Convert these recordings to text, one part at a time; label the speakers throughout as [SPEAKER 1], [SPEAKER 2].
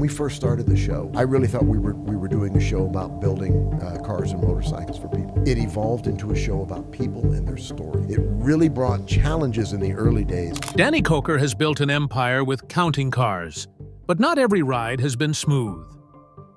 [SPEAKER 1] When we first started the show, I really thought we were doing a show about building cars and motorcycles for people. It evolved into a show about people and their story. It really brought challenges in the early days.
[SPEAKER 2] Danny Koker has built an empire with counting cars, but not every ride has been smooth.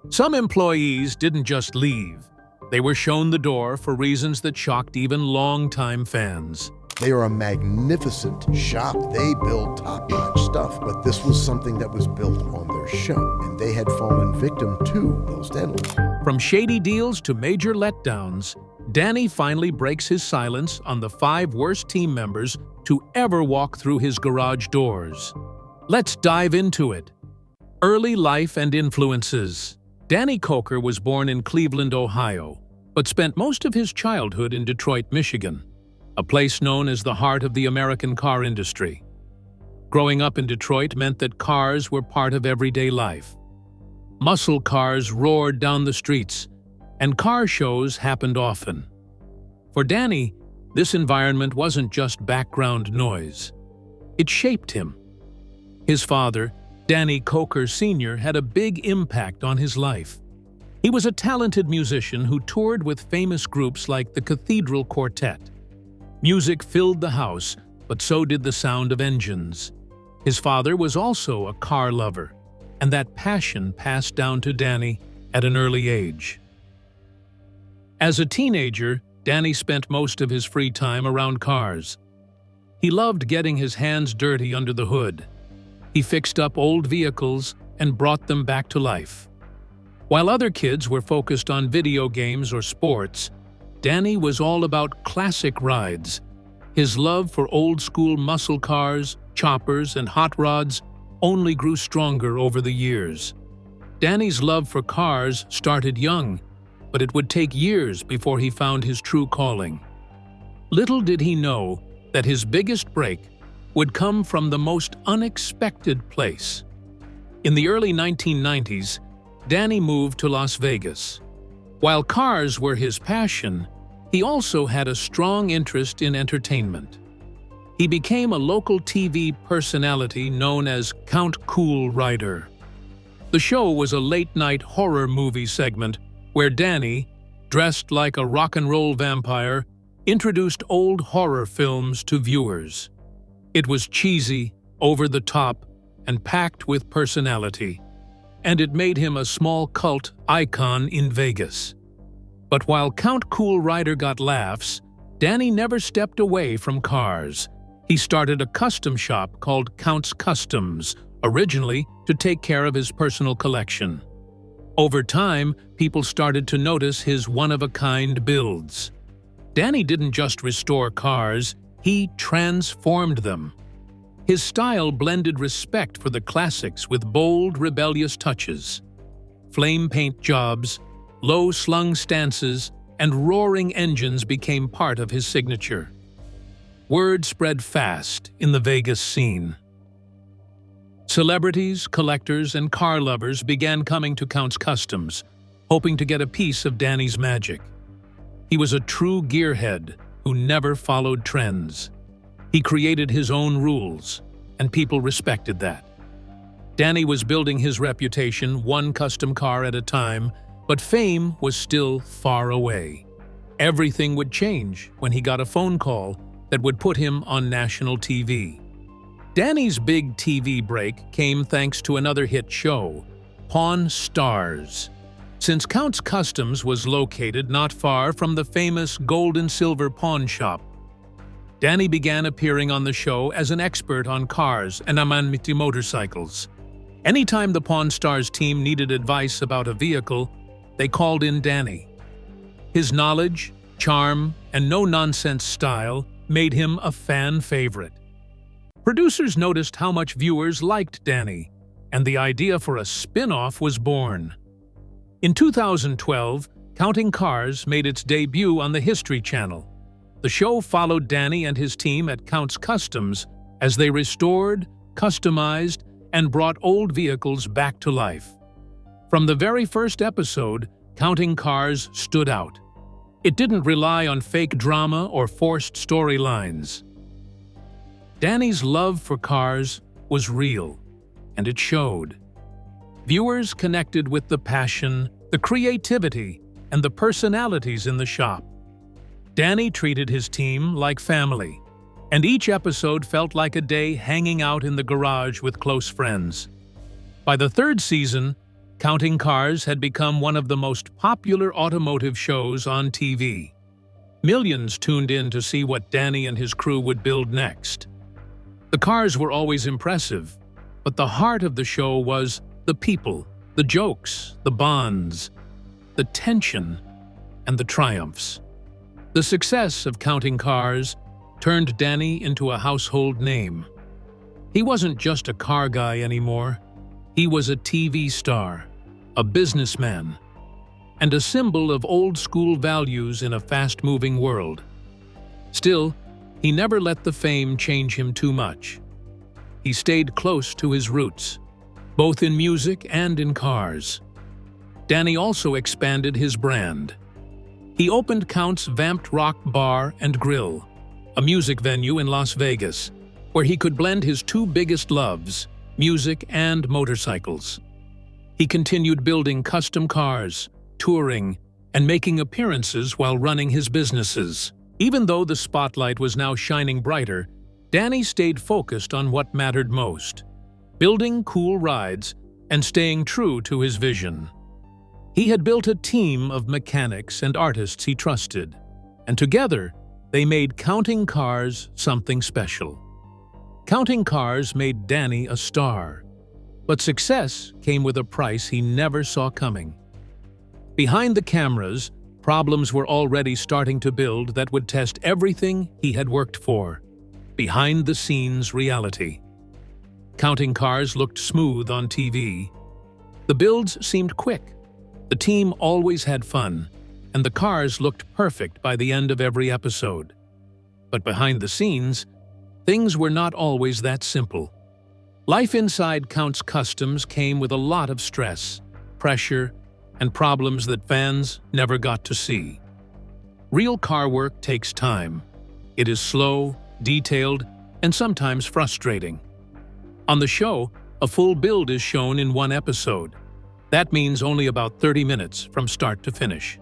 [SPEAKER 2] Some employees didn't just leave. They were shown the door for reasons that shocked even longtime fans.
[SPEAKER 1] They are a magnificent shop. They build top-notch stuff, but this was something that was built on their show, and they had fallen victim to those deadlines.
[SPEAKER 2] From shady deals to major letdowns, Danny finally breaks his silence on the 5 worst team members to ever walk through his garage doors. Let's dive into it. Early life and influences. Danny Koker was born in Cleveland, Ohio, but spent most of his childhood in Detroit, Michigan, a place known as the heart of the American car industry. Growing up in Detroit meant that cars were part of everyday life. Muscle cars roared down the streets, and car shows happened often. For Danny, this environment wasn't just background noise. It shaped him. His father, Danny Koker Sr., had a big impact on his life. He was a talented musician who toured with famous groups like the Cathedral Quartet. Music filled the house, but so did the sound of engines. His father was also a car lover, and that passion passed down to Danny at an early age. As a teenager, Danny spent most of his free time around cars. He loved getting his hands dirty under the hood. He fixed up old vehicles and brought them back to life. While other kids were focused on video games or sports, Danny was all about classic rides. His love for old-school muscle cars, choppers, and hot rods only grew stronger over the years. Danny's love for cars started young, but it would take years before he found his true calling. Little did he know that his biggest break would come from the most unexpected place. In the early 1990s, Danny moved to Las Vegas. While cars were his passion, he also had a strong interest in entertainment. He became a local TV personality known as Count Cool Rider. The show was a late-night horror movie segment where Danny, dressed like a rock and roll vampire, introduced old horror films to viewers. It was cheesy, over the top, and packed with personality, and it made him a small cult icon in Vegas. But while Count Cool Rider got laughs, Danny never stepped away from cars. He started a custom shop called Count's Customs, originally to take care of his personal collection. Over time, people started to notice his one-of-a-kind builds. Danny didn't just restore cars, he transformed them. His style blended respect for the classics with bold, rebellious touches. Flame paint jobs, low-slung stances, and roaring engines became part of his signature. Word spread fast in the Vegas scene. Celebrities, collectors, and car lovers began coming to Count's Customs, hoping to get a piece of Danny's magic. He was a true gearhead who never followed trends. He created his own rules, and people respected that. Danny was building his reputation one custom car at a time, but fame was still far away. Everything would change when he got a phone call that would put him on national TV. Danny's big TV break came thanks to another hit show, Pawn Stars. Since Count's Customs was located not far from the famous gold and silver pawn shop, Danny began appearing on the show as an expert on cars and Amanmiti motorcycles. Anytime the Pawn Stars team needed advice about a vehicle, they called in Danny. His knowledge, charm, and no-nonsense style made him a fan favorite. Producers noticed how much viewers liked Danny, and the idea for a spin-off was born. In 2012, Counting Cars made its debut on the History Channel. The show followed Danny and his team at Count's Customs as they restored, customized, and brought old vehicles back to life. From the very first episode, Counting Cars stood out. It didn't rely on fake drama or forced storylines. Danny's love for cars was real, and it showed. Viewers connected with the passion, the creativity, and the personalities in the shop. Danny treated his team like family, and each episode felt like a day hanging out in the garage with close friends. By the third season, Counting Cars had become one of the most popular automotive shows on TV. Millions tuned in to see what Danny and his crew would build next. The cars were always impressive, but the heart of the show was the people, the jokes, the bonds, the tension, and the triumphs. The success of Counting Cars turned Danny into a household name. He wasn't just a car guy anymore. He was a TV star, a businessman, and a symbol of old-school values in a fast-moving world. Still, he never let the fame change him too much. He stayed close to his roots, both in music and in cars. Danny also expanded his brand. He opened Count's Vamped Rock Bar and Grill, a music venue in Las Vegas, where he could blend his two biggest loves, music and motorcycles. He continued building custom cars, touring, and making appearances while running his businesses. Even though the spotlight was now shining brighter, Danny stayed focused on what mattered most: building cool rides and staying true to his vision. He had built a team of mechanics and artists he trusted, and together they made Counting Cars something special. Counting Cars made Danny a star, but success came with a price he never saw coming. Behind the cameras, problems were already starting to build that would test everything he had worked for. Behind-the-scenes reality. Counting Cars looked smooth on TV. The builds seemed quick. The team always had fun, and the cars looked perfect by the end of every episode. But behind the scenes, things were not always that simple. Life inside Count's Customs came with a lot of stress, pressure, and problems that fans never got to see. Real car work takes time. It is slow, detailed, and sometimes frustrating. On the show, a full build is shown in one episode. That means only about 30 minutes from start to finish.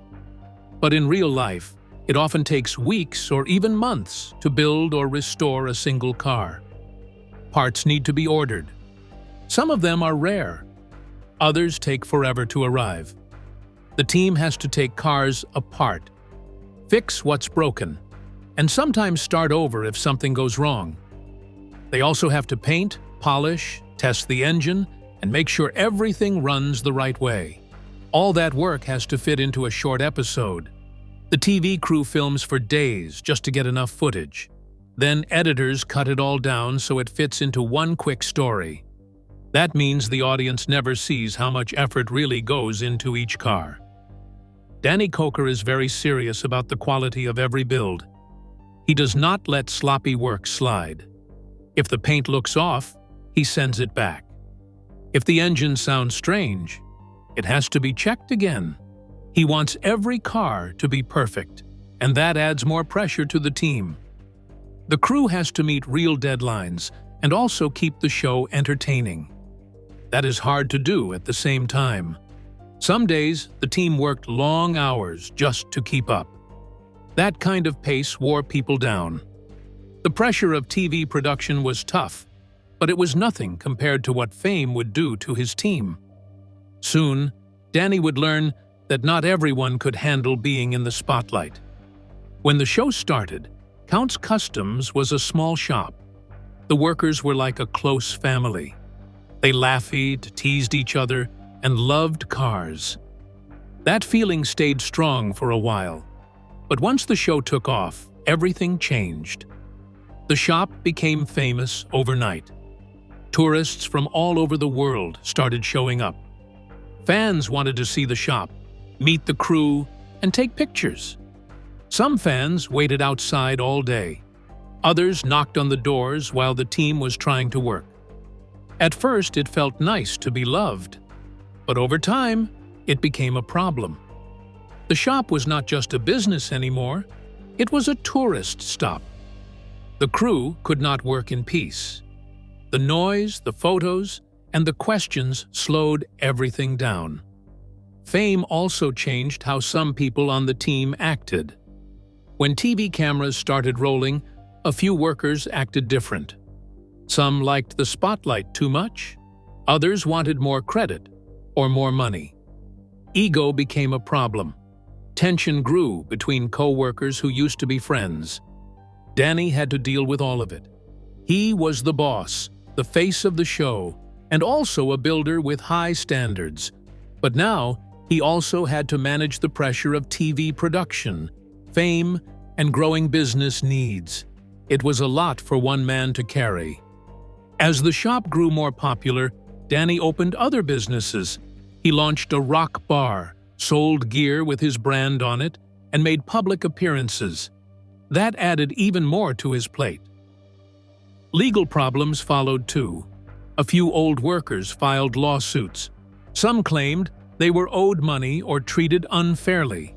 [SPEAKER 2] But in real life, it often takes weeks or even months to build or restore a single car. Parts need to be ordered. Some of them are rare. Others take forever to arrive. The team has to take cars apart, fix what's broken, and sometimes start over if something goes wrong. They also have to paint, polish, test the engine, and make sure everything runs the right way. All that work has to fit into a short episode. The TV crew films for days just to get enough footage. Then editors cut it all down so it fits into one quick story. That means the audience never sees how much effort really goes into each car. Danny Koker is very serious about the quality of every build. He does not let sloppy work slide. If the paint looks off, he sends it back. If the engine sounds strange, it has to be checked again. He wants every car to be perfect, and that adds more pressure to the team. The crew has to meet real deadlines and also keep the show entertaining. That is hard to do at the same time. Some days, the team worked long hours just to keep up. That kind of pace wore people down. The pressure of TV production was tough, but it was nothing compared to what fame would do to his team. Soon, Danny would learn that not everyone could handle being in the spotlight. When the show started, Count's Customs was a small shop. The workers were like a close family. They laughed, teased each other, and loved cars. That feeling stayed strong for a while. But once the show took off, everything changed. The shop became famous overnight. Tourists from all over the world started showing up. Fans wanted to see the shop, meet the crew, and take pictures. Some fans waited outside all day. Others knocked on the doors while the team was trying to work. At first, it felt nice to be loved. But over time, it became a problem. The shop was not just a business anymore, it was a tourist stop. The crew could not work in peace. The noise, the photos, and the questions slowed everything down. Fame also changed how some people on the team acted. When TV cameras started rolling, a few workers acted different. Some liked the spotlight too much. Others wanted more credit or more money. Ego became a problem. Tension grew between co-workers who used to be friends. Danny had to deal with all of it. He was the boss, the face of the show, and also a builder with high standards. But now, he also had to manage the pressure of TV production, fame, and growing business needs. It was a lot for one man to carry. As the shop grew more popular, Danny opened other businesses. He launched a rock bar, sold gear with his brand on it, and made public appearances. That added even more to his plate. Legal problems followed too. A few old workers filed lawsuits. Some claimed they were owed money or treated unfairly.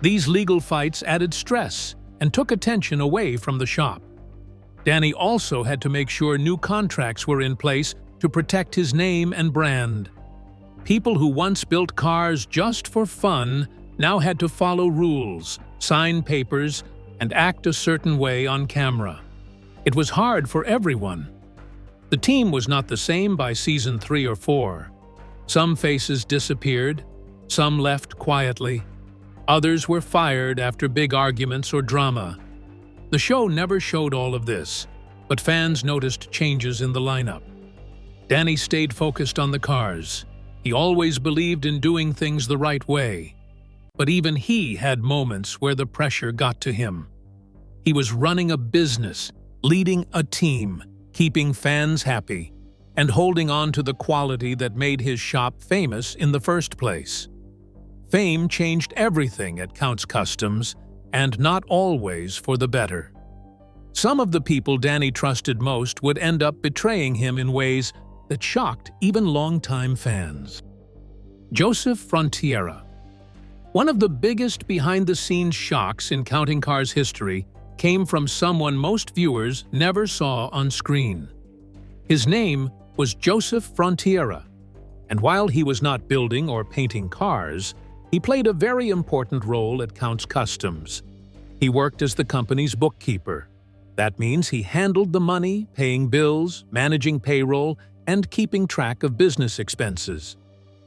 [SPEAKER 2] These legal fights added stress and took attention away from the shop. Danny also had to make sure new contracts were in place to protect his name and brand. People who once built cars just for fun now had to follow rules, sign papers, and act a certain way on camera. It was hard for everyone. The team was not the same by season 3 or 4. Some faces disappeared, some left quietly. Others were fired after big arguments or drama. The show never showed all of this, but fans noticed changes in the lineup. Danny stayed focused on the cars. He always believed in doing things the right way. But even he had moments where the pressure got to him. He was running a business, leading a team, keeping fans happy, and holding on to the quality that made his shop famous in the first place. Fame changed everything at Count's Customs, and not always for the better. Some of the people Danny trusted most would end up betraying him in ways that shocked even longtime fans. Joseph Frontiera. One of the biggest behind-the-scenes shocks in Counting Cars history came from someone most viewers never saw on screen. His name was Joseph Frontiera, and while he was not building or painting cars, he played a very important role at Count's Customs. He worked as the company's bookkeeper. That means he handled the money, paying bills, managing payroll, and keeping track of business expenses.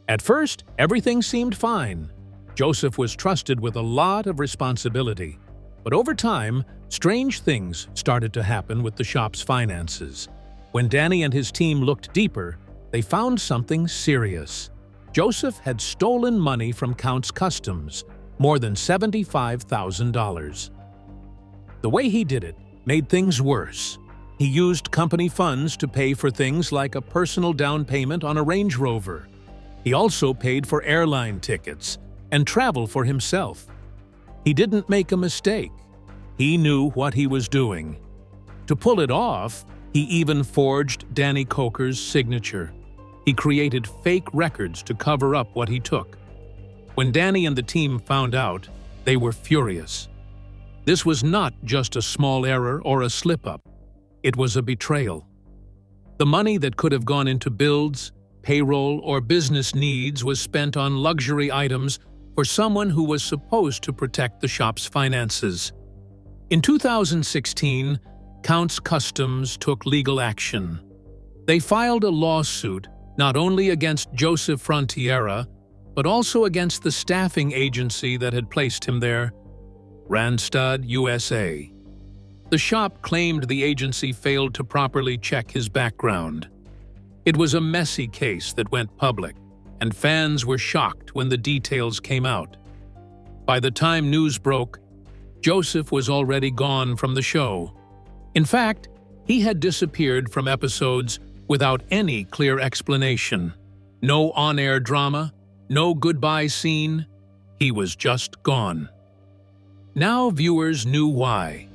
[SPEAKER 2] At first, everything seemed fine. Joseph was trusted with a lot of responsibility. But over time, strange things started to happen with the shop's finances. When Danny and his team looked deeper, they found something serious. Joseph had stolen money from Count's Customs, more than $75,000. The way he did it made things worse. He used company funds to pay for things like a personal down payment on a Range Rover. He also paid for airline tickets and travel for himself. He didn't make a mistake. He knew what he was doing. To pull it off, he even forged Danny Koker's signature. He created fake records to cover up what he took. When Danny and the team found out, they were furious. This was not just a small error or a slip-up. It was a betrayal. The money that could have gone into builds, payroll, or business needs was spent on luxury items for someone who was supposed to protect the shop's finances. In 2016, Count's Customs took legal action. They filed a lawsuit not only against Joseph Frontiera, but also against the staffing agency that had placed him there, Randstad USA. The shop claimed the agency failed to properly check his background. It was a messy case that went public, and fans were shocked when the details came out. By the time news broke, Joseph was already gone from the show. In fact, he had disappeared from episodes without any clear explanation. No on-air drama, no goodbye scene. He was just gone. Now viewers knew why.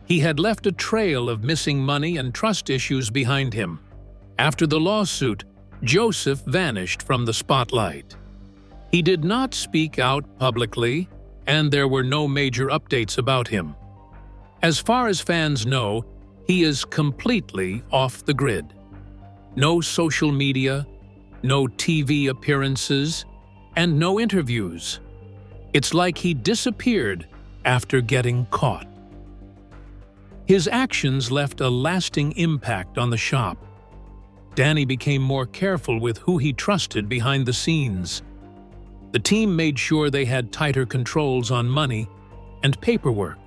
[SPEAKER 2] He had left a trail of missing money and trust issues behind him. After the lawsuit, Joseph vanished from the spotlight. He did not speak out publicly, and there were no major updates about him. As far as fans know, he is completely off the grid. No social media, no TV appearances, and no interviews. It's like he disappeared after getting caught. His actions left a lasting impact on the shop. Danny became more careful with who he trusted behind the scenes. The team made sure they had tighter controls on money and paperwork.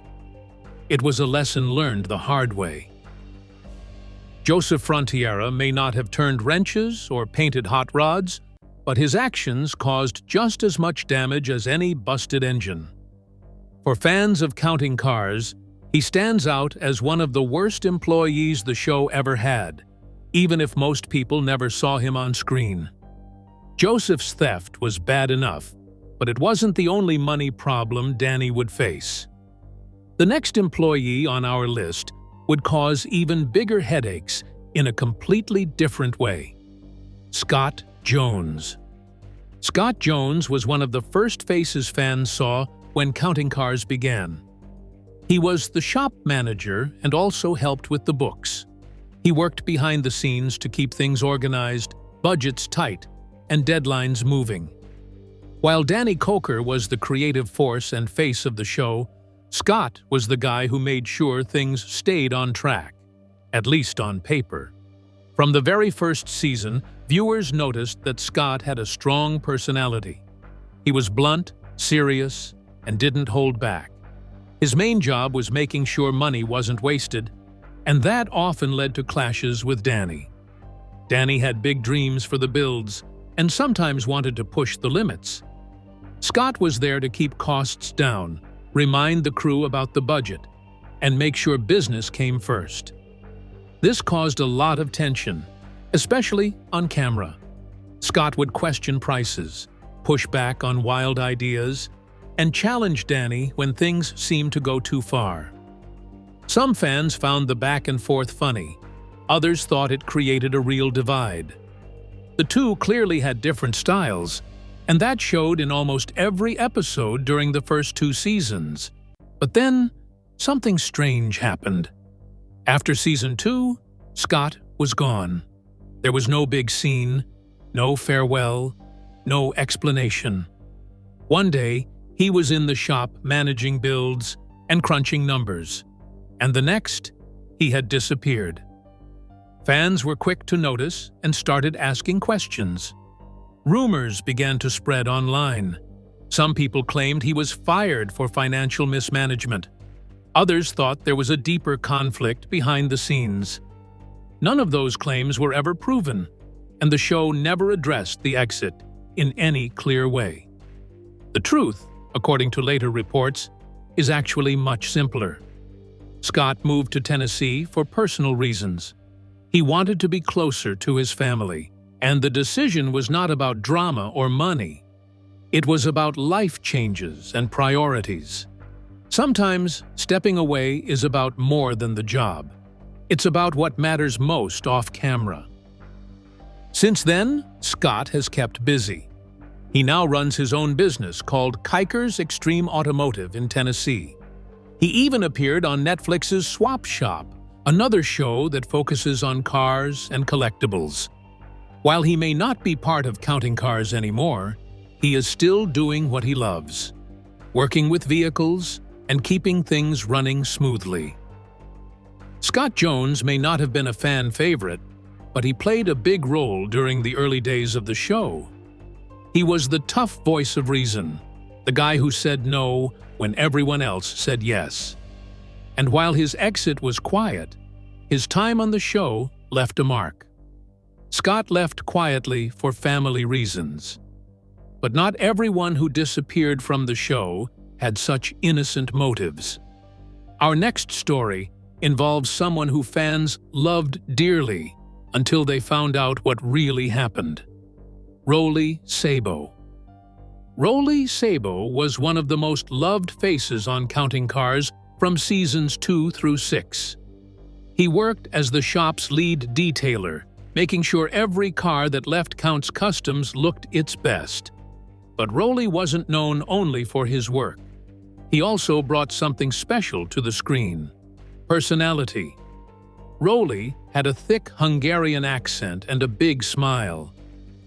[SPEAKER 2] It was a lesson learned the hard way. Joseph Frontiera may not have turned wrenches or painted hot rods, but his actions caused just as much damage as any busted engine. For fans of counting cars, he stands out as one of the worst employees the show ever had, even if most people never saw him on screen. Joseph's theft was bad enough, but it wasn't the only money problem Danny would face. The next employee on our list would cause even bigger headaches in a completely different way. Scott Jones. Scott Jones was one of the first faces fans saw when counting cars began. He was the shop manager and also helped with the books. He worked behind the scenes to keep things organized, budgets tight, and deadlines moving. While Danny Koker was the creative force and face of the show, Scott was the guy who made sure things stayed on track, at least on paper. From the very first season, viewers noticed that Scott had a strong personality. He was blunt, serious, and didn't hold back. His main job was making sure money wasn't wasted, and that often led to clashes with Danny. Danny had big dreams for the builds and sometimes wanted to push the limits. Scott was there to keep costs down, remind the crew about the budget, and make sure business came first. This caused a lot of tension, especially on camera. Scott would question prices, push back on wild ideas, and challenge Danny when things seemed to go too far. Some fans found the back and forth funny. Others thought it created a real divide. The two clearly had different styles, and that showed in almost every episode during the first 2 seasons. But then, something strange happened. After season 2, Scott was gone. There was no big scene, no farewell, no explanation. One day, he was in the shop managing builds and crunching numbers, and the next, he had disappeared. Fans were quick to notice and started asking questions. Rumors began to spread online. Some people claimed he was fired for financial mismanagement. Others thought there was a deeper conflict behind the scenes. None of those claims were ever proven, and the show never addressed the exit in any clear way. The truth, according to later reports, is actually much simpler. Scott moved to Tennessee for personal reasons. He wanted to be closer to his family, and the decision was not about drama or money. It was about life changes and priorities. Sometimes, stepping away is about more than the job. It's about what matters most off camera. Since then, Scott has kept busy. He now runs his own business called Koker's Extreme Automotive in Tennessee. He even appeared on Netflix's Swap Shop, another show that focuses on cars and collectibles. While he may not be part of counting cars anymore, he is still doing what he loves, working with vehicles and keeping things running smoothly. Scott Jones may not have been a fan favorite, but he played a big role during the early days of the show. He was the tough voice of reason, the guy who said no when everyone else said yes. And while his exit was quiet, his time on the show left a mark. Scott left quietly for family reasons. But not everyone who disappeared from the show had such innocent motives. Our next story involves someone who fans loved dearly until they found out what really happened. Rolly Sabo. Rolly Sabo was one of the most loved faces on Counting Cars from seasons 2 through 6. He worked as the shop's lead detailer, making sure every car that left Counts Customs looked its best. But Rolly wasn't known only for his work. He also brought something special to the screen: personality. Rolly had a thick Hungarian accent and a big smile.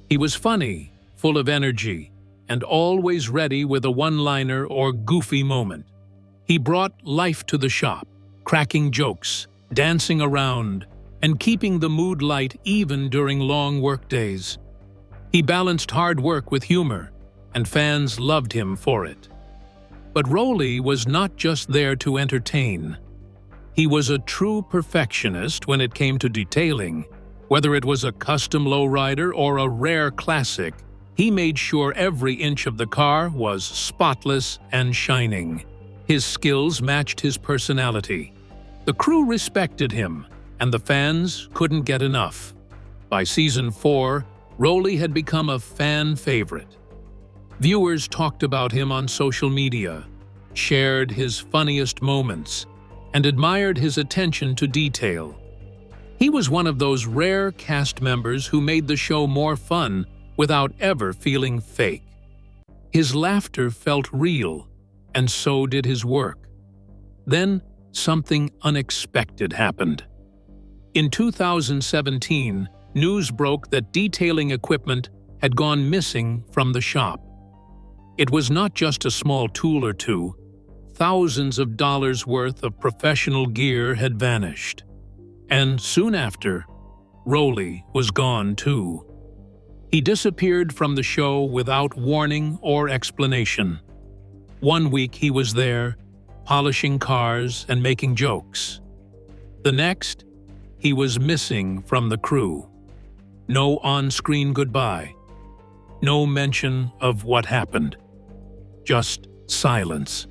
[SPEAKER 2] He was funny, full of energy, and always ready with a one-liner or goofy moment. He brought life to the shop, cracking jokes, dancing around, and keeping the mood light even during long workdays. He balanced hard work with humor, and fans loved him for it. But Rolly was not just there to entertain. He was a true perfectionist when it came to detailing. Whether it was a custom lowrider or a rare classic, he made sure every inch of the car was spotless and shining. His skills matched his personality. The crew respected him, and the fans couldn't get enough. By season 4, Rolly had become a fan favorite. Viewers talked about him on social media, shared his funniest moments, and admired his attention to detail. He was one of those rare cast members who made the show more fun without ever feeling fake. His laughter felt real, and so did his work. Then, something unexpected happened. In 2017, news broke that detailing equipment had gone missing from the shop. It was not just a small tool or two. Thousands of dollars worth of professional gear had vanished. And soon after, Rolly was gone too. He disappeared from the show without warning or explanation. One week he was there, polishing cars and making jokes. The next, he was missing from the crew. No on-screen goodbye. No mention of what happened. Just silence.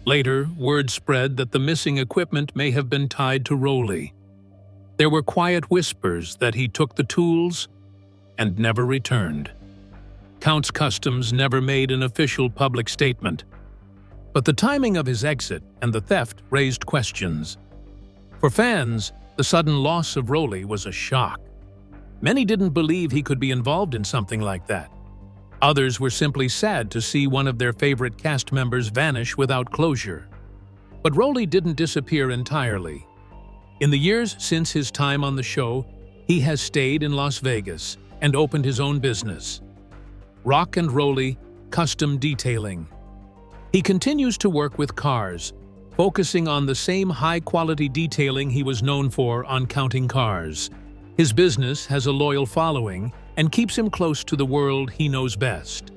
[SPEAKER 2] Later, word spread that the missing equipment may have been tied to Rolly. There were quiet whispers that he took the tools and never returned. Count's Customs never made an official public statement. But the timing of his exit and the theft raised questions. For fans, the sudden loss of Rolly was a shock. Many didn't believe he could be involved in something like that. Others were simply sad to see one of their favorite cast members vanish without closure. But Rolly didn't disappear entirely. In the years since his time on the show, he has stayed in Las Vegas and opened his own business, Rock and Rolly Custom Detailing. He continues to work with cars, focusing on the same high-quality detailing he was known for on Counting Cars. His business has a loyal following and keeps him close to the world he knows best.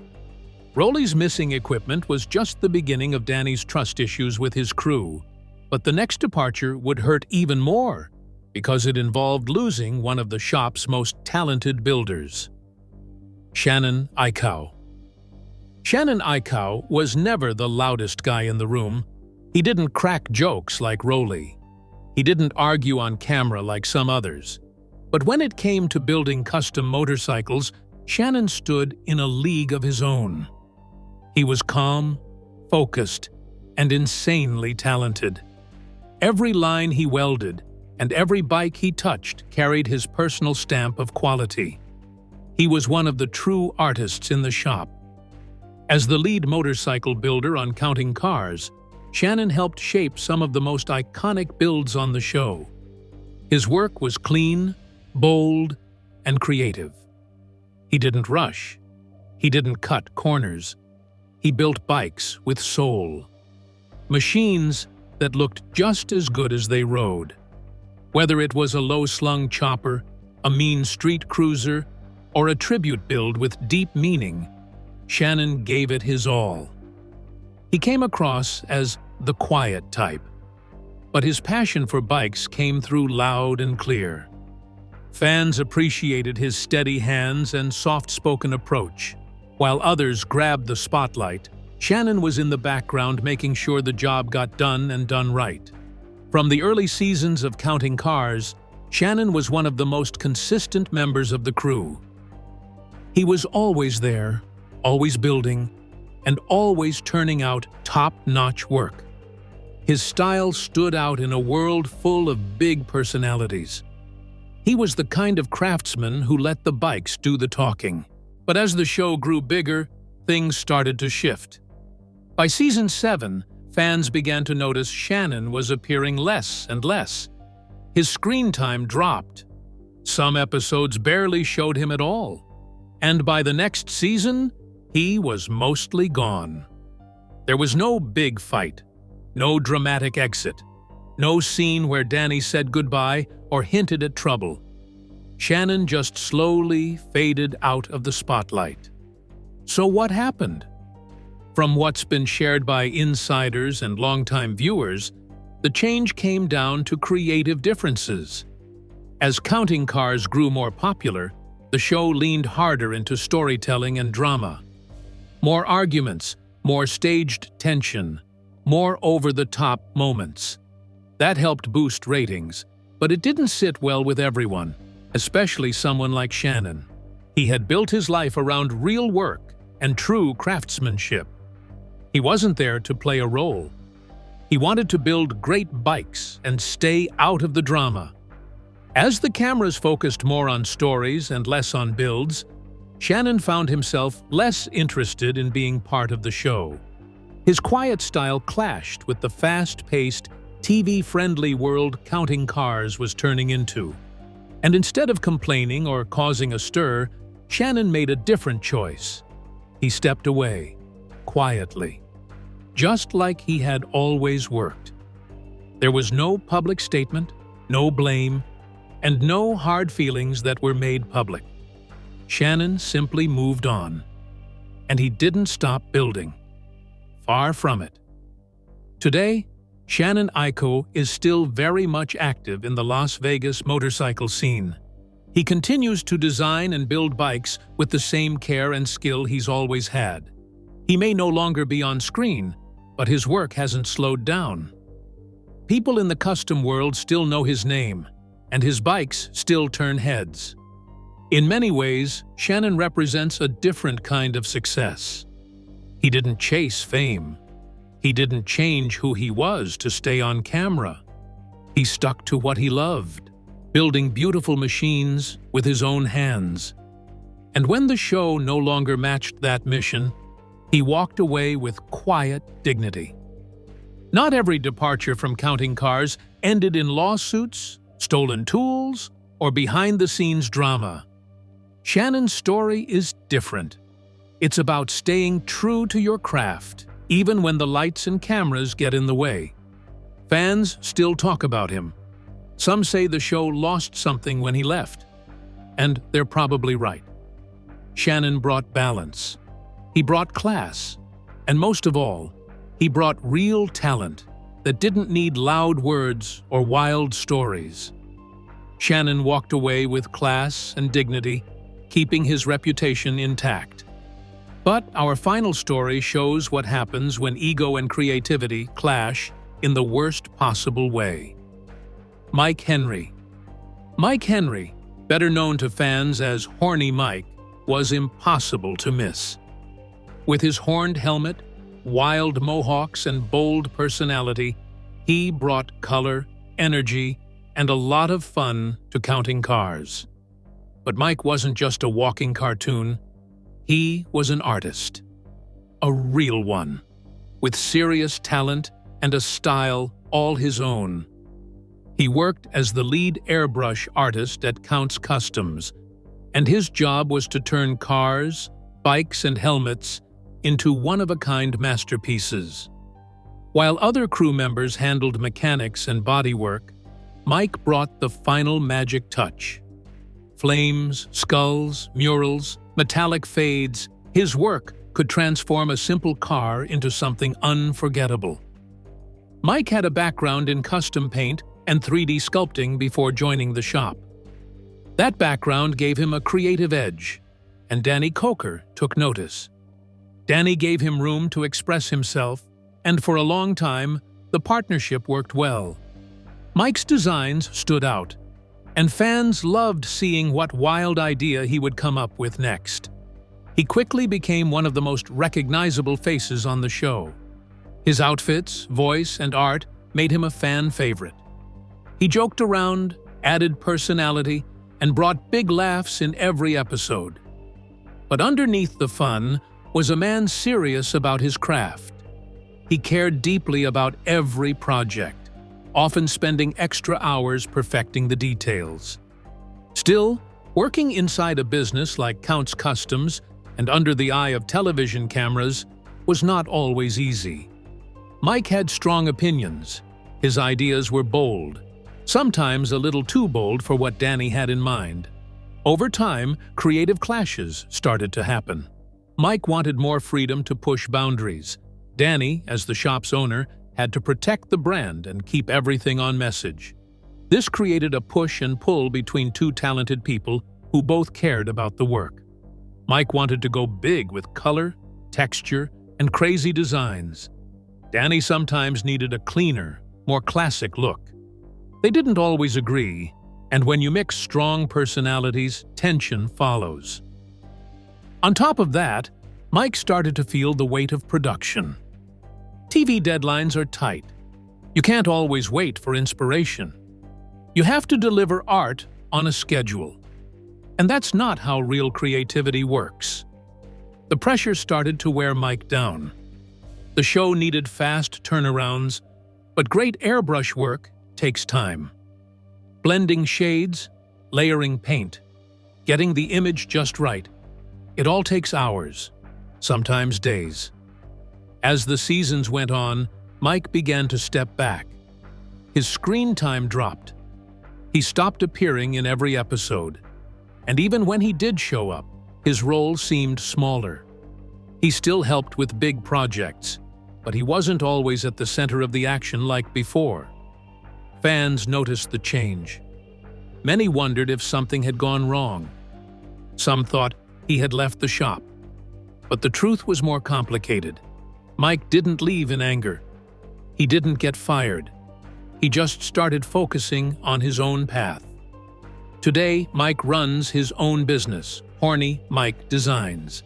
[SPEAKER 2] Rolly's missing equipment was just the beginning of Danny's trust issues with his crew, but the next departure would hurt even more because it involved losing one of the shop's most talented builders. Shannon Eichow. Shannon Eichow was never the loudest guy in the room. He didn't crack jokes like Rolly. He didn't argue on camera like some others. But when it came to building custom motorcycles, Shannon stood in a league of his own. He was calm, focused, and insanely talented. Every line he welded and every bike he touched carried his personal stamp of quality. He was one of the true artists in the shop. As the lead motorcycle builder on Counting Cars, Shannon helped shape some of the most iconic builds on the show. His work was clean, bold, and creative. He didn't rush. He didn't cut corners. He built bikes with soul. Machines that looked just as good as they rode. Whether it was a low-slung chopper, a mean street cruiser, or a tribute build with deep meaning, Shannon gave it his all. He came across as the quiet type, but his passion for bikes came through loud and clear. Fans appreciated his steady hands and soft-spoken approach. While others grabbed the spotlight, Shannon was in the background making sure the job got done and done right. From the early seasons of Counting Cars, Shannon was one of the most consistent members of the crew. He was always there, always building, and always turning out top-notch work. His style stood out in a world full of big personalities. He was the kind of craftsman who let the bikes do the talking. But as the show grew bigger, things started to shift. By season 7, fans began to notice Shannon was appearing less and less. His screen time dropped. Some episodes barely showed him at all. And by the next season, he was mostly gone. There was no big fight, no dramatic exit, no scene where Danny said goodbye or hinted at trouble. Shannon just slowly faded out of the spotlight. So what happened? From what's been shared by insiders and longtime viewers, the change came down to creative differences. As counting cars grew more popular, the show leaned harder into storytelling and drama. More arguments, more staged tension, more over-the-top moments. That helped boost ratings, but it didn't sit well with everyone, especially someone like Shannon. He had built his life around real work and true craftsmanship. He wasn't there to play a role. He wanted to build great bikes and stay out of the drama. As the cameras focused more on stories and less on builds, Shannon found himself less interested in being part of the show. His quiet style clashed with the fast-paced, TV-friendly world counting cars was turning into. And instead of complaining or causing a stir, Shannon made a different choice. He stepped away, quietly, just like he had always worked. There was no public statement, no blame, and no hard feelings that were made public. Shannon simply moved on. And he didn't stop building. Far from it. Today, Shannon Aiko is still very much active in the Las Vegas motorcycle scene. He continues to design and build bikes with the same care and skill he's always had. He may no longer be on screen, but his work hasn't slowed down. People in the custom world still know his name, and his bikes still turn heads. In many ways, Shannon represents a different kind of success. He didn't chase fame. He didn't change who he was to stay on camera. He stuck to what he loved, building beautiful machines with his own hands. And when the show no longer matched that mission, he walked away with quiet dignity. Not every departure from counting cars ended in lawsuits, stolen tools, or behind-the-scenes drama. Shannon's story is different. It's about staying true to your craft, even when the lights and cameras get in the way. Fans still talk about him. Some say the show lost something when he left. And they're probably right. Shannon brought balance. He brought class. And most of all, he brought real talent that didn't need loud words or wild stories. Shannon walked away with class and dignity, keeping his reputation intact. But our final story shows what happens when ego and creativity clash in the worst possible way. Mike Henry. Mike Henry, better known to fans as Horny Mike, was impossible to miss. With his horned helmet, wild mohawks, and bold personality, he brought color, energy, and a lot of fun to counting cars. But Mike wasn't just a walking cartoon. He was an artist. A real one, with serious talent and a style all his own. He worked as the lead airbrush artist at Count's Customs, and his job was to turn cars, bikes, and helmets into one-of-a-kind masterpieces. While other crew members handled mechanics and bodywork, Mike brought the final magic touch. Flames, skulls, murals, metallic fades, his work could transform a simple car into something unforgettable. Mike had a background in custom paint and 3D sculpting before joining the shop. That background gave him a creative edge, and Danny Koker took notice. Danny gave him room to express himself, and for a long time, the partnership worked well. Mike's designs stood out, and fans loved seeing what wild idea he would come up with next. He quickly became one of the most recognizable faces on the show. His outfits, voice, and art made him a fan favorite. He joked around, added personality, and brought big laughs in every episode. But underneath the fun was a man serious about his craft. He cared deeply about every project. often spending extra hours perfecting the details. Still, working inside a business like Count's Customs and under the eye of television cameras was not always easy. Mike had strong opinions. His ideas were bold, sometimes a little too bold for what Danny had in mind. Over time, creative clashes started to happen. Mike wanted more freedom to push boundaries. Danny, as the shop's owner, had to protect the brand and keep everything on message. This created a push and pull between two talented people who both cared about the work. Mike wanted to go big with color, texture, and crazy designs. Danny sometimes needed a cleaner, more classic look. They didn't always agree, and when you mix strong personalities, tension follows. On top of that, Mike started to feel the weight of production. TV deadlines are tight. You can't always wait for inspiration. You have to deliver art on a schedule. And that's not how real creativity works. The pressure started to wear Mike down. The show needed fast turnarounds, but great airbrush work takes time. Blending shades, layering paint, getting the image just right. It all takes hours, sometimes days. As the seasons went on, Mike began to step back. His screen time dropped. He stopped appearing in every episode. And even when he did show up, his role seemed smaller. He still helped with big projects, but he wasn't always at the center of the action like before. Fans noticed the change. Many wondered if something had gone wrong. Some thought he had left the shop. But the truth was more complicated. Mike didn't leave in anger. He didn't get fired. He just started focusing on his own path. Today, Mike runs his own business, Horny Mike Designs.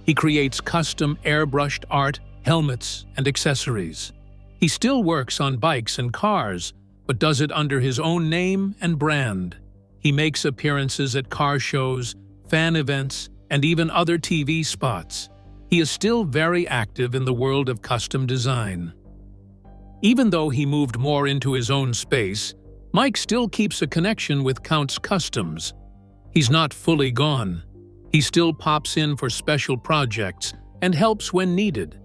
[SPEAKER 2] He creates custom airbrushed art, helmets, and accessories. He still works on bikes and cars, but does it under his own name and brand. He makes appearances at car shows, fan events, and even other TV spots. He is still very active in the world of custom design. Even though he moved more into his own space, Mike still keeps a connection with Count's Customs. He's not fully gone. He still pops in for special projects and helps when needed.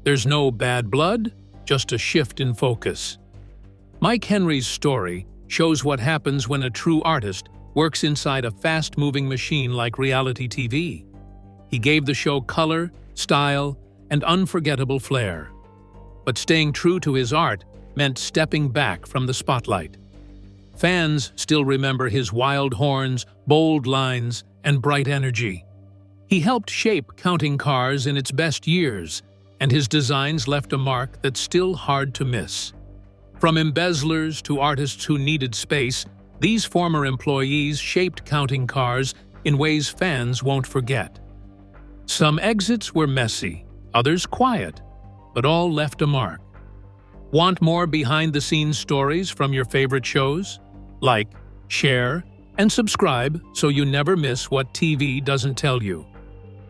[SPEAKER 2] There's no bad blood, just a shift in focus. Mike Henry's story shows what happens when a true artist works inside a fast-moving machine like reality TV. He gave the show color, style, and unforgettable flair. But staying true to his art meant stepping back from the spotlight. Fans still remember his wild horns, bold lines, and bright energy. He helped shape Counting Cars in its best years, and his designs left a mark that's still hard to miss. From embezzlers to artists who needed space, these former employees shaped Counting Cars in ways fans won't forget. Some exits were messy, others quiet, but all left a mark. Want more behind-the-scenes stories from your favorite shows? Like, share, and subscribe so you never miss what TV doesn't tell you.